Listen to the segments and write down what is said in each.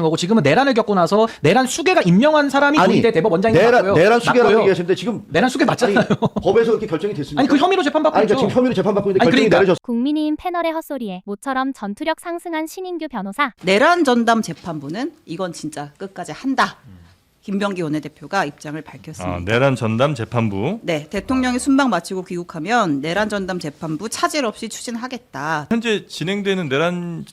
거고 지금은 내란을 겪고 나서 내란 수괴가 임명한 사람이 조희대 대법원장인 것 같고요. 내란 수괴라고 얘기하시는데 지금 내란 수괴 맞잖아요. 법에서 그렇게 결정이 됐습니까? 아니 그 혐의로 재판받고 있죠. 그러니까 지금 혐의로 재판받고 있는데 아니, 결정이 그러니까. 내려졌어요. 국민의힘 패널의 헛소리에 모처럼 전투력 상승한 신인규 변호사. 내란 전담 재판부는 이건 진짜 끝까지 한다. 김병기 원내대표가 입장을 밝혔습니다. 내란 전담 재판부. 네, 대통령이 순방 마치고 귀국하면 내란 전담 재판부 차질 없이 추진하겠다. 현재 진행되는 내란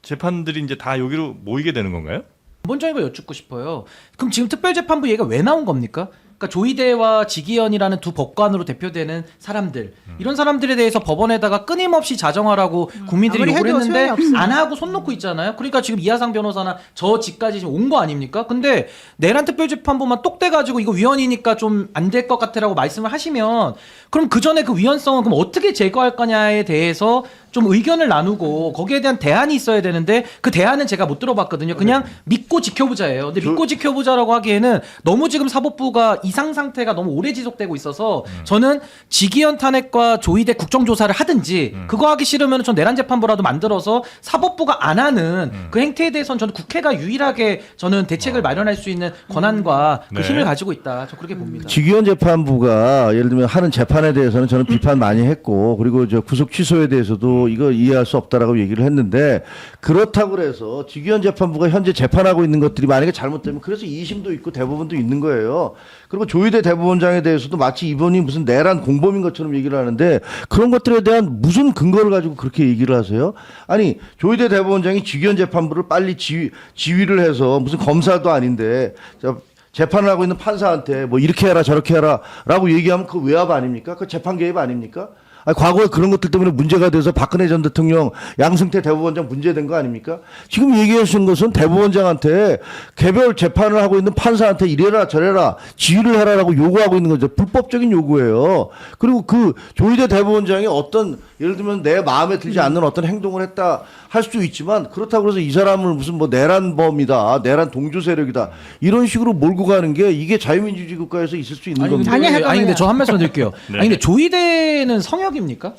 재판들이 이제 다 여기로 모이게 되는 건가요? 기본적인 걸 여쭙고 싶어요. 그럼 지금 특별재판부 얘기가 왜 나온 겁니까? 그러니까 조희대와 지기현이라는 두 법관으로 대표되는 사람들 이런 사람들에 대해서 법원에다가 끊임없이 자정하라고 국민들이 요구를 했는데 안 하고 손 놓고 있잖아요. 그러니까 지금 이하상 변호사나 저 집까지 지금 온 거 아닙니까? 근데 내란 특별재판부만 똑대가지고 이거 위헌이니까 좀 안 될 것 같아라고 말씀을 하시면 그럼 그 전에 그 위헌성은 그럼 어떻게 제거할 거냐에 대해서 좀 의견을 나누고 거기에 대한 대안이 있어야 되는데 그 대안은 제가 못 들어봤거든요. 그냥 믿고 지켜보자예요. 근데 믿고 지켜보자라고 하기에는 너무 지금 사법부가 이상 상태가 너무 오래 지속되고 있어서 저는 지기현 탄핵과 조희대 국정조사를 하든지 그거 하기 싫으면 전 내란 재판부라도 만들어서 사법부가 안 하는 그 행태에 대해서는 저는 국회가 유일하게 저는 대책을 마련할 수 있는 권한과 그 네. 힘을 가지고 있다. 저 그렇게 봅니다. 지기현 재판부가 예를 들면 하는 재판에 대해서는 저는 비판 많이 했고 그리고 저 구속 취소에 대해서도 이거 이해할 수 없다라고 얘기를 했는데 그렇다고 그래서 지기현 재판부가 현재 재판하고 있는 것들이 만약에 잘못되면 그래서 2심도 있고 대법원도 있는 거예요. 그리고 조희대 대법원장에 대해서도 마치 이분이 무슨 내란 공범인 것처럼 얘기를 하는데 그런 것들에 대한 무슨 근거를 가지고 그렇게 얘기를 하세요? 아니 조희대 대법원장이 지기현 재판부를 빨리 지휘를 해서 무슨 검사도 아닌데 재판을 하고 있는 판사한테 뭐 이렇게 해라 저렇게 해라 라고 얘기하면 그 외압 아닙니까? 그 재판 개입 아닙니까? 아니, 과거에 그런 것들 때문에 문제가 돼서 박근혜 전 대통령 양승태 대법원장 문제된 거 아닙니까? 지금 얘기하신 것은 대법원장한테 개별 재판을 하고 있는 판사한테 이래라 저래라 지휘를 해라라고 요구하고 있는 거죠. 불법적인 요구예요. 그리고 그 조희대 대법원장이 어떤 예를 들면 내 마음에 들지 않는 어떤 행동을 했다 할 수도 있지만 그렇다고 해서 이 사람을 무슨 뭐 내란범이다 내란 동조 세력이다 이런 식으로 몰고 가는 게 이게 자유민주주의 국가에서 있을 수 있는 겁니다. 아니 근데 저 한 말씀 드릴게요. 네. 아니 근데 조희대는 성역입니까?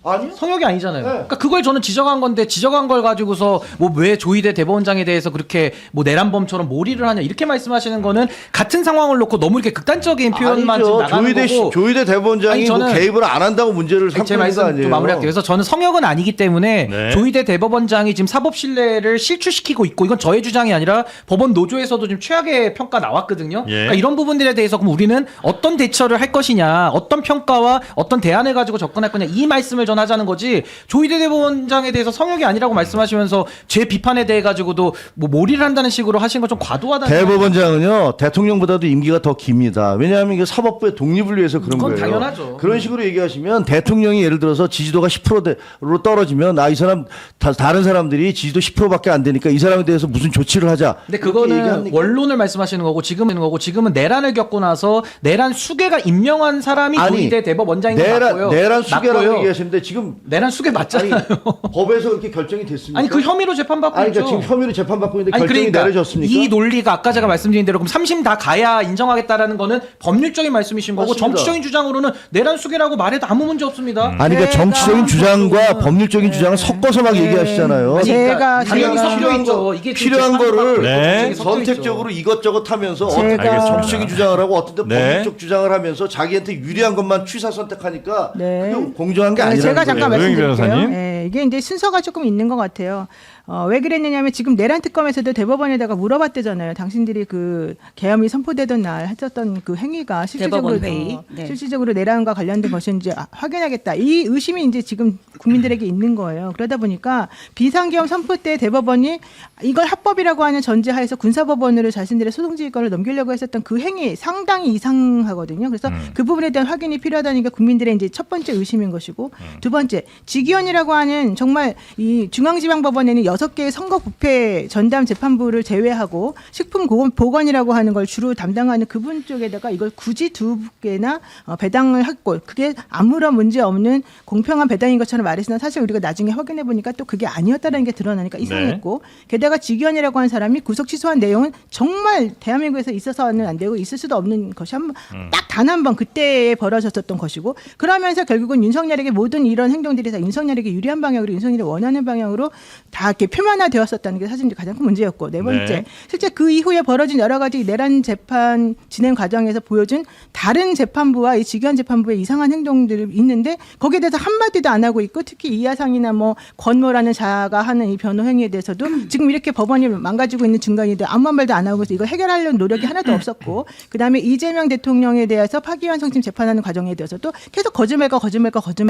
아니요? 성역이 아니잖아요. 네. 그러니까 그걸 저는 지적한 건데 지적한 걸 가지고서 뭐 왜 조희대 대법원장에 대해서 그렇게 뭐 내란범처럼 몰이를 하냐 이렇게 말씀하시는 거는 같은 상황을 놓고 너무 이렇게 극단적인 표현만 지금 나가는 거고. 조희대 대법원장이 아니, 저는 뭐 개입을 안 한다고 문제를 삼고 제 있는 거 말씀 아니에요? 좀 마무리할게요. 그래서 저는 성역은 아니기 때문에 네. 조희대 대법원장이 지금 사법 신뢰를 실추시키고 있고 이건 저의 주장이 아니라 법원 노조에서도 지금 최악의 평가 나왔거든요. 예. 그러니까 이런 부분들에 대해서 그럼 우리는 어떤 대처를 할 것이냐, 어떤 평가와 어떤 대안을 가지고 접근할 거냐 이 말씀을 전 하자는 거지. 조희대 대법원장에 대해서 성역이 아니라고 말씀하시면서 제 비판에 대해 가지고도 뭐 몰이를 한다는 식으로 하신 건 좀 과도하다는. 대법원장은요 대통령보다도 임기가 더 깁니다. 왜냐하면 이게 사법부의 독립을 위해서 그런 그건 거예요. 당연하죠. 그런 식으로 얘기하시면 대통령이 예를 들어서 지지도가 10%로 떨어지면 이 사람 다른 사람들이 지지도 10%밖에 안 되니까 이 사람에 대해서 무슨 조치를 하자. 근데 이렇게 그거는 얘기합니까? 원론을 말씀하시는 거고 지금은 내란을 겪고 나서 내란 수괴가 임명한 사람이 조희대 대법원장인 것 같고요. 내란 수괴라고 맞고요. 얘기하시는데 지금 내란 수괴 맞잖아요. 법에서 그렇게 결정이 됐습니까? 아니 그 혐의로 재판받고 아니, 있죠. 그러니까 지금 혐의로 재판받고 있는데 아니 결정이 그러니까 내려졌습니까? 이 논리가 아까 제가 말씀드린 대로 그럼 3심 다 가야 인정하겠다라는 거는 법률적인 말씀이신 거고 맞습니다. 정치적인 주장으로는 내란 수괴라고 말해도 아무 문제 없습니다. 아니 그러니까 정치적인 주장과 법률적인 주장을 섞어서 막 얘기하시잖아요. 아니, 그러니까 당연히 제가 섞여 있죠. 이게 필요한 거를 네. 선택적으로 이것저것 하면서 제가- 어떤 정치적인 주장을 하고 어떤 때 네. 법률적 주장을 하면서 자기한테 유리한 것만 취사 선택하니까 네. 그게 공정한 게 네, 아니라는 제가 거예요. 잠깐 노영희 말씀드릴게요. 변호사님. 네, 이게 이제 순서가 조금 있는 것 같아요. 왜 그랬느냐면 지금 내란 특검에서도 대법원에다가 물어봤대잖아요. 당신들이 그 계엄이 선포되던 날 했었던 그 행위가 실질적으로 대법원 회의. 네. 실질적으로 내란과 관련된 것인지 확인하겠다. 이 의심이 이제 지금 국민들에게 있는 거예요. 그러다 보니까 비상계엄 선포 때 대법원이 이걸 합법이라고 하는 전제하에서 군사법원으로 자신들의 소송지휘권을 넘기려고 했었던 그 행위 상당히 이상하거든요. 그래서 그 부분에 대한 확인이 필요하다는 게 국민들의 이제 첫 번째 의심인 것이고 두 번째 지기현이라고 하는 정말 이 중앙지방법원에는 6개의 선거 부패 전담 재판부를 제외하고 식품보건이라고 하는 걸 주로 담당하는 그분 쪽에다가 이걸 굳이 2개나 배당을 했고 그게 아무런 문제 없는 공평한 배당인 것처럼 말했으나 사실 우리가 나중에 확인해 보니까 또 그게 아니었다는 게 드러나니까 이상했고 게다가 지기현이라고 하는 사람이 구속 취소한 내용은 정말 대한민국에서 있어서는 안 되고 있을 수도 없는 것이 딱 단 한 번 그때에 벌어졌었던 것이고 그러면서 결국은 윤석열에게 모든 이런 행동들이 다 윤석열에게 유리한 방향으로 윤석열이 원하는 방향으로 다 이렇게 표면화되었었다는 게 사실 이제 가장 큰 문제였고 네 번째 네. 실제 그 이후에 벌어진 여러 가지 내란 재판 진행 과정에서 보여준 다른 재판부와 이 직위원 재판부의 이상한 행동들이 있는데 거기에 대해서 한마디도 안 하고 있고 특히 이하상이나 뭐 권모라는 자가 하는 이 변호 행위에 대해서도 지금 이렇게 법원이 망가지고 있는 중간인데 아무 말도 안 하고 있어 이거 해결하려는 노력이 하나도 없었고 그다음에 이재명 대통령에 대해서 파기환 성심 재판하는 과정에 대해서도 계속 거짓말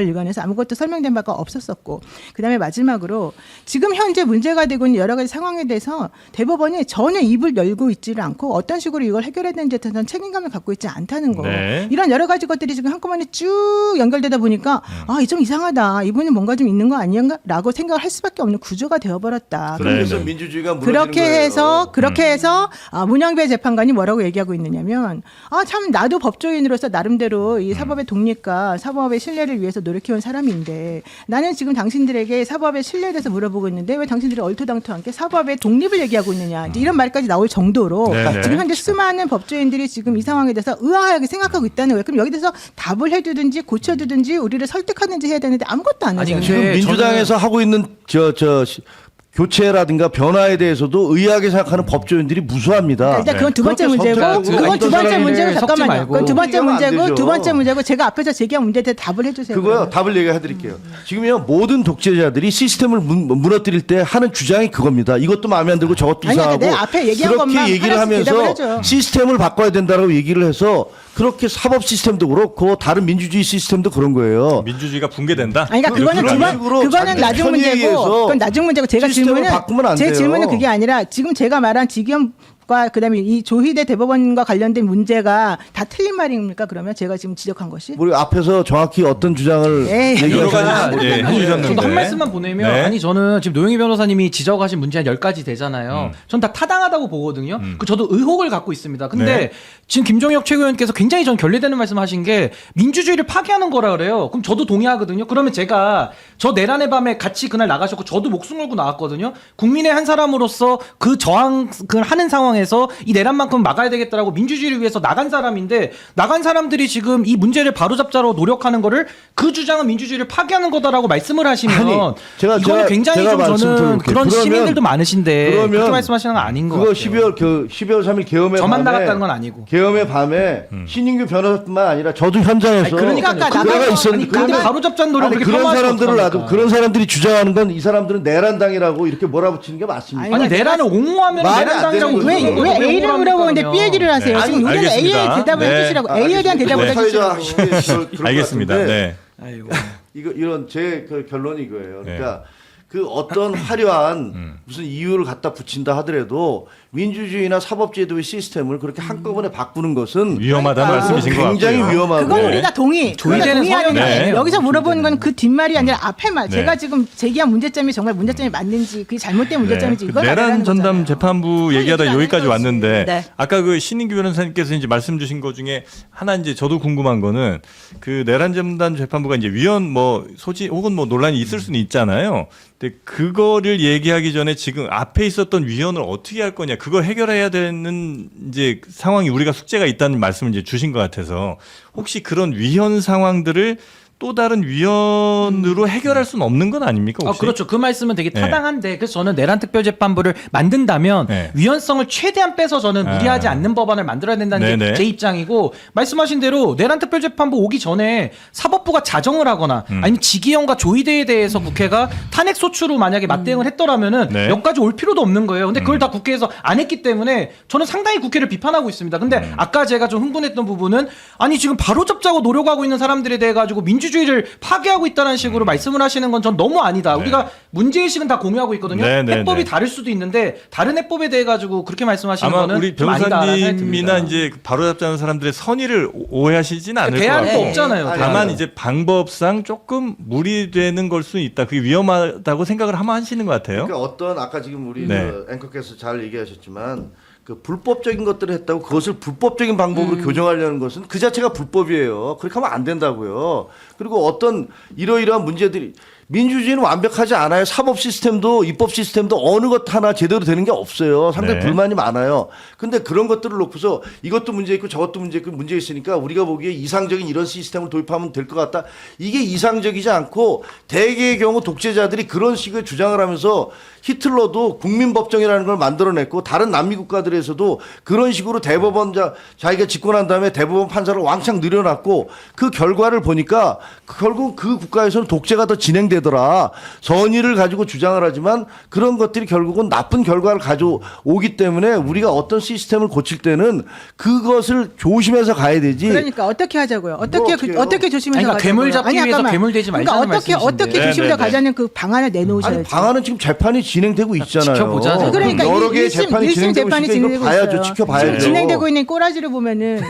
일관해서 아무것도 설명된 바가 없었었고 그다음에 마지막으로 지금 현재 문제가 되고 있는 여러 가지 상황에 대해서 대법원이 전혀 입을 열고 있지를 않고 어떤 식으로 이걸 해결해야 되는지에 대해서는 책임감을 갖고 있지 않다는 거. 네. 이런 여러 가지 것들이 지금 한꺼번에 쭉 연결되다 보니까 아, 이 좀 이상하다. 이분이 뭔가 좀 있는 거 아닌가라고 생각을 할 수밖에 없는 구조가 되어버렸다. 네, 그래서 네. 민주주의가 무너지는 그렇게 거예요. 해서 문영배 재판관이 뭐라고 얘기하고 있느냐면 참 나도 법조인으로서 나름대로 이 사법의 독립과 사법의 신뢰를 위해서 노력해온 사람인데 나는 지금 당신들에게 사법의 신뢰에 대해서 물어보고 있는데 왜 당신들이 얼토당토하게 사법의 독립을 얘기하고 있느냐 이제 이런 말까지 나올 정도로 네네. 지금 현재 수많은 법조인들이 지금 이 상황에 대해서 의아하게 생각하고 있다는 거예요. 그럼 여기 대해서 답을 해주든지 고쳐주든지 우리를 설득하든지 해야 되는데 아무것도 안 아니, 하잖아요. 지금 네, 민주당에서 하고 있는 교체라든가 변화에 대해서도 의아하게 생각하는 법조인들이 무수합니다. 일단 그건 두 번째 그렇게 문제고 선택적으로 그건 두 어떤 번째 사람이 문제고 섞지 잠깐만요. 말고. 그건 두 번째 얘기하면 안 문제고 되죠. 두 번째 문제고 제가 앞에서 제기한 문제에 대해 답을 해주세요. 그거요. 그러면. 답을 얘기해 드릴게요. 지금요 모든 독재자들이 시스템을 무너뜨릴 때 하는 주장이 그겁니다. 이것도 마음에 안 들고 저것도 아니, 이상하고 내 앞에 얘기한 그렇게 것만 얘기를 하나씩 대답을 하면서 해줘. 시스템을 바꿔야 된다고 얘기를 해서 그렇게 사법 시스템도 그렇고 다른 민주주의 시스템도 그런 거예요. 민주주의가 붕괴된다. 아니, 그러니까 그거는 그런 식으로 그거는 자기 나중 편의에 문제고, 의해서 그건 나중 문제고 제가 시스템을 바꾸면 안 제 돼요. 질문은 그게 아니라 지금 제가 말한 직위원과 그다음에 이 조희대 대법원과 관련된 문제가 다 틀린 말입니까? 그러면 제가 지금 지적한 것이 우리 앞에서 정확히 어떤 주장을 에이, 여러 얘기하셨는지 가지 예, 해주셨는데. 저도 한 말씀만 보내면 네. 아니 저는 지금 노영희 변호사님이 지적하신 문제 한 10가지 되잖아요. 전 다 타당하다고 보거든요. 그 저도 의혹을 갖고 있습니다. 근데 네. 지금 김종혁 최고위원께서 굉장히 전 결례되는 말씀하신 게 민주주의를 파괴하는 거라 그래요. 그럼 저도 동의하거든요. 그러면 제가 저 내란의 밤에 같이 그날 나가셨고 저도 목숨 걸고 나왔거든요. 국민의 한 사람으로서 그 저항을 하는 상황에서 이 내란만큼 막아야 되겠다라고 민주주의를 위해서 나간 사람인데 나간 사람들이 지금 이 문제를 바로잡자로 노력하는 거를 그 주장은 민주주의를 파괴하는 거다라고 말씀을 하시면 아니, 이거는 굉장히 제가 좀 저는 말씀드릴게요. 그런 그러면- 시민들도 많으신데 그러면 그렇게 말씀하시는 건 아닌 것 그거 같아요. 12월 3일 계엄의 저만 밤에 나갔다는 건 아니고. 계엄의 밤에 신인규 변호사뿐만 아니라 저도 현장에서 아니, 그러니까요. 그러니까 그거가 나가서- 있었는데 아니, 근데 그러면- 바로잡자는 노력을 아니, 그렇게 그런 폄하하시면 사람들을 놔두고 어떡합니까? 그런 사람들이 주장하는 건 이 사람들은 내란당이라고 이렇게 몰아붙이는 게 맞습니까? 아니 내란을 옹호하면 말이 안 내란당이라고 되는 거죠. 왜 A를 물어보는데 B 얘기를 하세요? 네. 지금 우리는 알겠습니다. A에 대답을 네. 해주시라고 A에 대한 대답을 네. 해주시라고. 알겠습니다. 네. 아이고. 이런 제 그 결론이 이거예요. 네. 그러니까 그 어떤 화려한 무슨 이유를 갖다 붙인다 하더라도 민주주의나 사법제도의 시스템을 그렇게 한꺼번에 바꾸는 것은 위험하다는 말씀이신 것 굉장히 같고요. 위험하고 그건 네. 우리가 동의. 조의대는 동의하는 서명이 거예요. 아니에요. 여기서 물어보는 건 그 뒷말이 아니라 앞에 말. 네. 제가 지금 제기한 문제점이 정말 문제점이 맞는지 그게 잘못된 문제점인지 네. 이걸 내란 알아라는 전담 거잖아요. 재판부 얘기하다 얘기를 안 여기까지 한 거지. 왔는데 네. 아까 그 신인규 변호사님께서 이제 말씀 주신 것 중에 하나 이제 저도 궁금한 거는 그 내란 전담 재판부가 이제 위헌 뭐 소지 혹은 뭐 논란이 있을 수는 있잖아요. 근데 그거를 얘기하기 전에 지금 앞에 있었던 위헌을 어떻게 할 거냐 그걸 해결해야 되는 이제 상황이 우리가 숙제가 있다는 말씀을 이제 주신 것 같아서 혹시 그런 위헌 상황들을 또 다른 위헌으로 해결할 수는 없는 건 아닙니까? 혹시? 그렇죠. 그 말씀은 되게 네. 타당한데 그래서 저는 내란 특별재판부를 만든다면 네. 위헌성을 최대한 빼서 저는 무리하지 않는 법안을 만들어야 된다는 게 네네. 제 입장이고 말씀하신 대로 내란 특별재판부 오기 전에 사법부가 자정을 하거나 아니면 직위원과 조의대에 대해서 국회가 탄핵 소추로 만약에 맞대응을 했더라면은 네. 여기까지 올 필요도 없는 거예요. 근데 그걸 다 국회에서 안 했기 때문에 저는 상당히 국회를 비판하고 있습니다. 근데 아까 제가 좀 흥분했던 부분은 아니 지금 바로잡자고 노력하고 있는 사람들에 대해 가지고 민주주의를 파괴하고 있다는 식으로 말씀을 하시는 건 전 너무 아니다. 우리가 문제의식은 다 공유하고 있거든요. 네, 네, 해법이 네. 다를 수도 있는데 다른 해법에 대해 가지고 그렇게 말씀하시는 아마 거는 우리 좀 아니다라는 생각이 듭니다. 변호사님이나 이제 바로잡자는 사람들의 선의를 오해하시진 않을 것 대안도 같고 없잖아요. 아니, 다만 아니. 이제 방법상 조금 무리되는 걸 수 있다. 그게 위험하다고 생각을 하면 하시는 것 같아요. 그러니까 어떤 아까 지금 우리 네. 그 앵커께서 잘 얘기하셨지만 그 불법적인 것들을 했다고 그것을 불법적인 방법으로 교정하려는 것은 그 자체가 불법이에요. 그렇게 하면 안 된다고요. 그리고 어떤 이러이러한 문제들이 민주주의는 완벽하지 않아요. 사법 시스템도 입법 시스템도 어느 것 하나 제대로 되는 게 없어요. 상당히 네. 불만이 많아요. 근데 그런 것들을 놓고서 이것도 문제 있고 저것도 문제 있고 문제 있으니까 우리가 보기에 이상적인 이런 시스템을 도입하면 될 것 같다. 이게 이상적이지 않고 대개의 경우 독재자들이 그런 식의 주장을 하면서 히틀러도 국민법정이라는 걸 만들어냈고 다른 남미 국가들에서도 그런 식으로 대법원 자기가 집권한 다음에 대법원 판사를 왕창 늘려놨고 그 결과를 보니까 결국 그 국가에서는 독재가 더 진행되더라. 선의를 가지고 주장을 하지만 그런 것들이 결국은 나쁜 결과를 가져오기 때문에 우리가 어떤 시스템을 고칠 때는 그것을 조심해서 가야 되지. 그러니까 어떻게 하자고요? 어떻게 어떻게 해요? 어떻게 조심해서 아니, 그러니까 가자고요? 괴물 잡기 아니, 위해서 잠깐만. 괴물되지 말자는 그러니까 어떻게 말씀이신데. 조심해서 네, 네, 가자는 그 방안을 내놓으셔야죠. 아니 방안은 지금 재판이 진행되고 있잖아요. 지켜보자. 그러니까 여러 개의 1심 재판이 진행되고 재판이 있으니까 진행되고 이거 봐야죠. 있어요. 지켜봐야죠. 지금 진행되고 있는 꼬라지를 보면은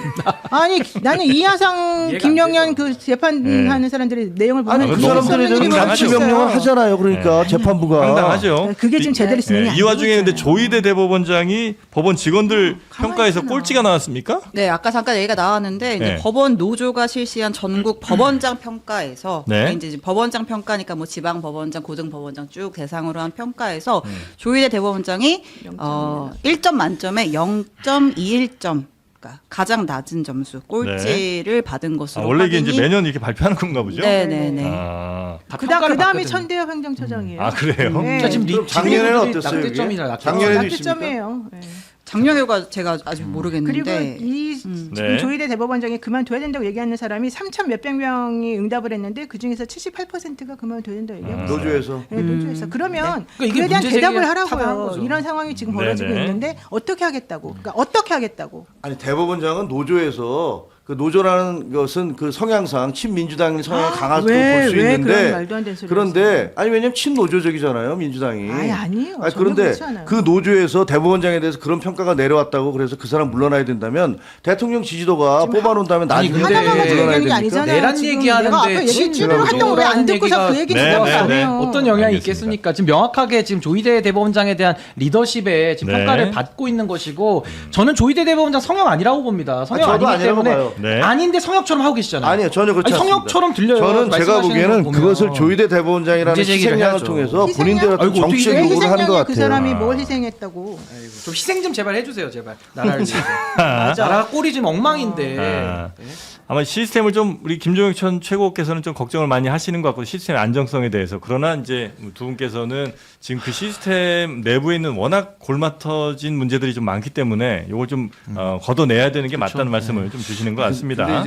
아니 나는 이하상 이해가 김영현 안 그 재판하는 사람들의 내용을 보면 아니 그 너무 사람들에 대해서 황당하죠. 감시 명령을 하잖아요. 그러니까 재판부가 황당하죠. 그게 지금 제대로 진행이 네, 안 이 되고 와중에 근데 있잖아요. 조희대 대법원장이 법원 직원들 가만히 평가에서 있구나. 꼴찌가 나왔습니까? 네, 아까 잠깐 얘기가 나왔는데 이제 네. 법원 노조가 실시한 전국 법원장 평가에서 네. 이제 법원장 평가니까 뭐 지방 법원장, 고등 법원장 쭉 대상으로 한 평가에서 조희대 대법원장이 1점 만점에 0.21점. 그러니까 가장 낮은 점수 꼴찌를 받은 것으로 원래 이게 이제 확인이- 매년 이렇게 발표하는 건가 보죠? 네네네. 아, 다 그다음에 평가를 받거든요. 천대엽 행정처장이에요. 아, 그래요? 네. 그러니까 지금 그럼 작년에는 어땠어요, 이게? 낙제점이라 작년에도 낙제점이에요. 네. 작년에가 제가 아직 모르겠는데 그리고 이 네. 지금 조희대 대법원장이 그만둬야 된다고 얘기하는 사람이 3천 몇백 명이 응답을 했는데 그 중에서 78%가 그만둬야 된다고 얘기하고 있어요. 노조에서 네, 노조에서 그러면 그러니까 이게 그에 대한 문제 대답을 제기가 타당한 하라고요. 거죠. 이런 상황이 지금 벌어지고 네네. 있는데 어떻게 하겠다고? 그러니까 어떻게 하겠다고? 아니 대법원장은 노조에서 그 노조라는 것은 그 성향상 친민주당 성향이 강할 수도 왜, 볼 수 왜 있는데 그런 말도 안 되는 소리를 그런데 아니 왜냐면 친노조적이잖아요 민주당이. 아니, 아니에요. 아니, 전혀 그런데 그렇지 않아요. 그 노조에서 대법원장에 대해서 그런 평가가 내려왔다고 그래서 그 사람 물러나야 된다면 대통령 지지도가 뽑아놓는다면 아니, 나중에 근데 하나만 가지고 물러나야 얘기하는 게 됩니까? 아니잖아요. 내란 지금 얘기하는데 내가 아까 친- 얘기 쭈르륵 했던 노조라는 거 왜 안 듣고서 얘기가- 그 얘기 네, 듣고 네, 안 네. 해요. 어떤 영향이 알겠습니다. 있겠습니까? 지금 명확하게 지금 조희대 대법원장에 대한 리더십에 지금 네. 평가를 받고 있는 것이고 저는 조희대 대법원장 성역 아니라고 봅니다. 성역 저도 아니기 아니라고 때문에 봐요. 네. 아닌데 성역처럼 하고 계시잖아요. 아니요 전혀 그렇지 아니, 않습니다. 성역처럼 들려요. 저는 제가 말씀하시는 보기에는 거 보면. 그것을 조희대 대법원장이라는 문제 제기를 희생양을 해야죠. 통해서 희생양? 본인들의 어떤 아이고, 어떻게 정치적 왜 요구를 하는 것 희생양이 같아요. 그 사람이 뭘 희생했다고? 좀 희생 좀 제발 해주세요, 제발. 나라를 위해서. 나라가 꼴이 지금 엉망인데. 아, 아마 시스템을 좀 우리 김종혁 전 최고께서는 좀 걱정을 많이 하시는 것 같고 시스템의 안정성에 대해서 그러나 이제 두 분께서는 지금 그 시스템 내부에 있는 워낙 골마터진 문제들이 좀 많기 때문에 이걸 좀 걷어내야 되는 게 맞다는 말씀을 좀 주시는 것 같습니다. 근데 이제